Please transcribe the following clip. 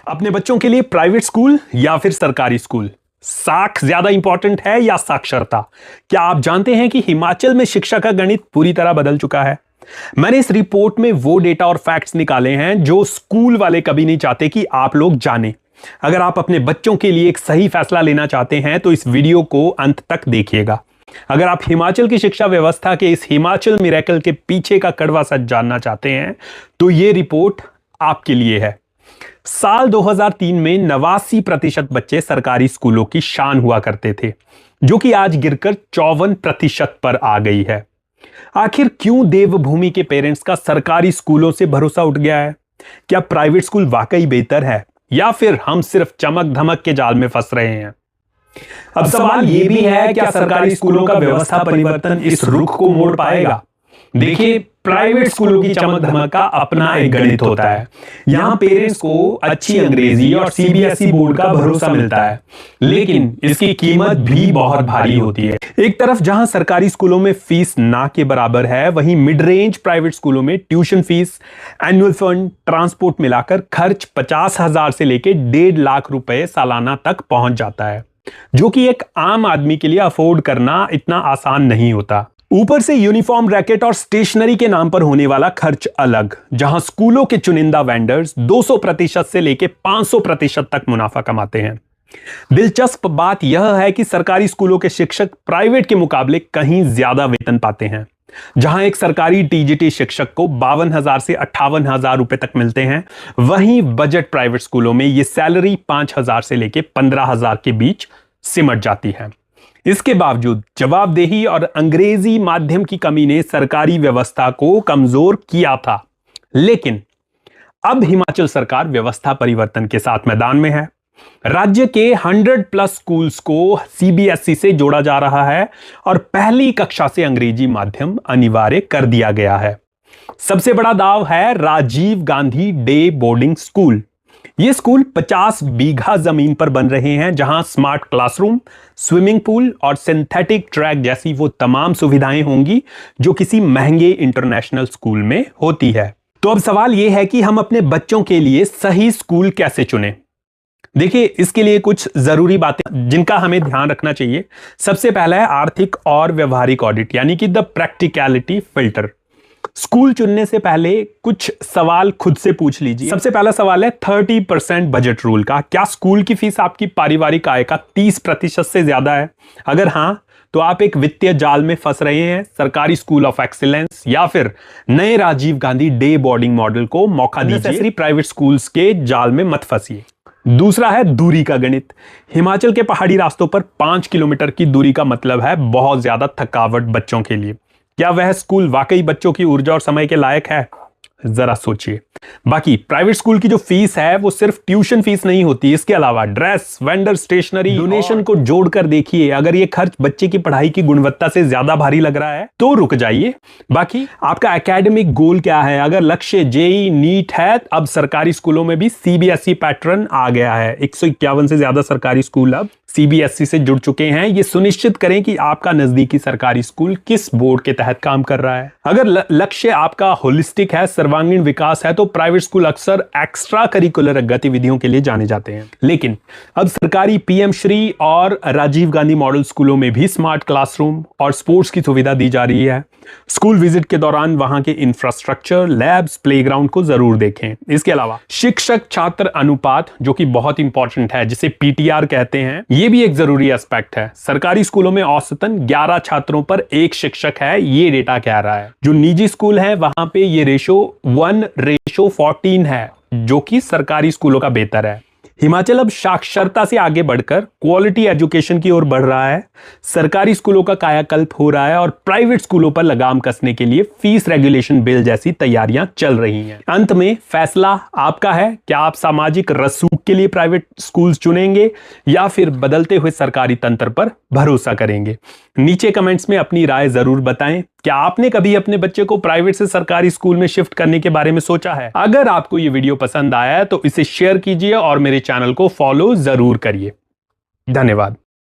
अपने बच्चों के लिए प्राइवेट स्कूल या फिर सरकारी स्कूल, साख ज्यादा इंपॉर्टेंट है या साक्षरता? क्या आप जानते हैं कि हिमाचल में शिक्षा का गणित पूरी तरह बदल चुका है? मैंने इस रिपोर्ट में वो डेटा और फैक्ट्स निकाले हैं जो स्कूल वाले कभी नहीं चाहते कि आप लोग जानें। अगर आप अपने बच्चों के लिए एक सही फैसला लेना चाहते हैं तो इस वीडियो को अंत तक देखिएगा। अगर आप हिमाचल की शिक्षा व्यवस्था के इस हिमाचल मिरेकल के पीछे का कड़वा सच जानना चाहते हैं तो यह रिपोर्ट आपके लिए है। साल 2003 में 89% बच्चे सरकारी स्कूलों की शान हुआ करते थे, जो कि आज गिरकर 54% पर आ गई है। आखिर क्यों देवभूमि के पेरेंट्स का सरकारी स्कूलों से भरोसा उठ गया है? क्या प्राइवेट स्कूल वाकई बेहतर है या फिर हम सिर्फ चमक धमक के जाल में फंस रहे हैं? अब सवाल यह भी है, क्या सरकारी स्कूलों का व्यवस्था परिवर्तन इस रुख को मोड़ पाएगा? देखिए, प्राइवेट स्कूलों की चमक धमक का अपना एक गणित होता है। यहां पेरेंट्स को अच्छी अंग्रेजी और सीबीएसई बोर्ड का भरोसा मिलता है, लेकिन इसकी कीमत भी बहुत भारी होती है। एक तरफ जहां सरकारी स्कूलों में फीस ना के बराबर है, वहीं मिड रेंज प्राइवेट स्कूलों में tuition fees, annual fund, transport मिलाकर खर्च 50,000 से लेकर 1.5 लाख रुपए सालाना तक पहुंच जाता है, जो कि एक आम आदमी के लिए अफोर्ड करना इतना आसान नहीं होता। ऊपर से यूनिफॉर्म, रैकेट और स्टेशनरी के नाम पर होने वाला खर्च अलग, जहां स्कूलों के चुनिंदा वेंडर्स 200% से लेकर 500% तक मुनाफा कमाते हैं। दिलचस्प बात यह है कि सरकारी स्कूलों के शिक्षक प्राइवेट के मुकाबले कहीं ज्यादा वेतन पाते हैं। जहां एक सरकारी टीजीटी शिक्षक को 52,000 से 58,000 रुपए तक मिलते हैं, वहीं बजट प्राइवेट स्कूलों में यह सैलरी 5,000 से लेकर 15,000 के बीच सिमट जाती है। इसके बावजूद जवाबदेही और अंग्रेजी माध्यम की कमी ने सरकारी व्यवस्था को कमजोर किया था, लेकिन अब हिमाचल सरकार व्यवस्था परिवर्तन के साथ मैदान में है। राज्य के 100+ स्कूल्स को सीबीएसई से जोड़ा जा रहा है और पहली कक्षा से अंग्रेजी माध्यम अनिवार्य कर दिया गया है। सबसे बड़ा दाव है Rajiv Gandhi day boarding school. ये स्कूल 50 बीघा जमीन पर बन रहे हैं, जहां स्मार्ट क्लासरूम, स्विमिंग पूल और सिंथेटिक ट्रैक जैसी वो तमाम सुविधाएं होंगी जो किसी महंगे इंटरनेशनल स्कूल में होती है। तो अब सवाल यह है कि हम अपने बच्चों के लिए सही स्कूल कैसे चुनें? देखिए, इसके लिए कुछ जरूरी बातें जिनका हमें ध्यान रखना चाहिए। सबसे पहला है आर्थिक और व्यवहारिक ऑडिट, यानी कि द प्रैक्टिकलिटी फिल्टर। स्कूल चुनने से पहले कुछ सवाल खुद से पूछ लीजिए। सबसे पहला सवाल है 30% बजट रूल का। क्या स्कूल की फीस आपकी पारिवारिक आय का 30% से ज्यादा है? अगर हां, तो आप एक वित्तीय जाल में फंस रहे हैं। सरकारी स्कूल ऑफ एक्सीलेंस या फिर नए Rajiv Gandhi day boarding model को मौका दीजिए। प्राइवेट स्कूल्स के जाल में मत फंसिए। दूसरा है दूरी का गणित। हिमाचल के पहाड़ी रास्तों पर 5 किलोमीटर की दूरी का मतलब है बहुत ज्यादा थकावट बच्चों के लिए। क्या वह स्कूल वाकई बच्चों की ऊर्जा और समय के लायक है? जरा सोचिए। बाकी प्राइवेट स्कूल की जो फीस है वो सिर्फ ट्यूशन फीस नहीं होती, इसके अलावा ड्रेस, वेंडर, स्टेशनरी, डोनेशन को जोड़कर देखिए। अगर ये खर्च बच्चे की पढ़ाई की गुणवत्ता से ज्यादा भारी लग रहा है तो रुक जाइए। बाकी आपका एकेडमिक गोल क्या है? अगर लक्ष्य जेई नीट है, अब सरकारी स्कूलों में भी सीबीएसई पैटर्न आ गया है। 151 से ज्यादा सरकारी स्कूल अब सीबीएसई से जुड़ चुके हैं। ये सुनिश्चित करें कि आपका नजदीकी सरकारी स्कूल किस बोर्ड के तहत काम कर रहा है। अगर लक्ष्य आपका होलिस्टिक है, सर्वांगीण विकास है, तो प्राइवेट स्कूल अक्सर एक्स्ट्रा करिकुलर गतिविधियों के लिए जाने जाते हैं। लेकिन अब सरकारी पीएम श्री और राजीव गांधी मॉडल स्कूलों में भी स्मार्ट क्लासरूम और स्पोर्ट्स की सुविधा दी जा रही है। स्कूल विजिट के दौरान वहां के इंफ्रास्ट्रक्चर, लैब्स, प्लेग्राउंड को जरूर देखें। इसके अलावा शिक्षक छात्र अनुपात, जो कि बहुत इंपॉर्टेंट है, जिसे पीटीआर कहते हैं, यह भी एक जरूरी एस्पेक्ट है। सरकारी स्कूलों में औसतन 11 छात्रों पर 1 शिक्षक है, ये डेटा कह रहा है। जो निजी स्कूल है वहां पे ये रेशो 1:14 है, जो कि सरकारी स्कूलों का बेहतर है। हिमाचल अब साक्षरता से आगे बढ़कर क्वालिटी एजुकेशन की ओर बढ़ रहा है। सरकारी स्कूलों का कायाकल्प हो रहा है और प्राइवेट स्कूलों पर लगाम कसने के लिए फीस रेगुलेशन बिल जैसी तैयारियां चल रही हैं। अंत में फैसला आपका है। क्या आप सामाजिक रसूख के लिए प्राइवेट स्कूल्स चुनेंगे या फिर बदलते हुए सरकारी तंत्र पर भरोसा करेंगे? नीचे कमेंट्स में अपनी राय जरूर बताएं। क्या आपने कभी अपने बच्चे को प्राइवेट से सरकारी स्कूल में शिफ्ट करने के बारे में सोचा है? अगर आपको यह वीडियो पसंद आया है तो इसे शेयर कीजिए और मेरे चैनल को फॉलो जरूर करिए। धन्यवाद।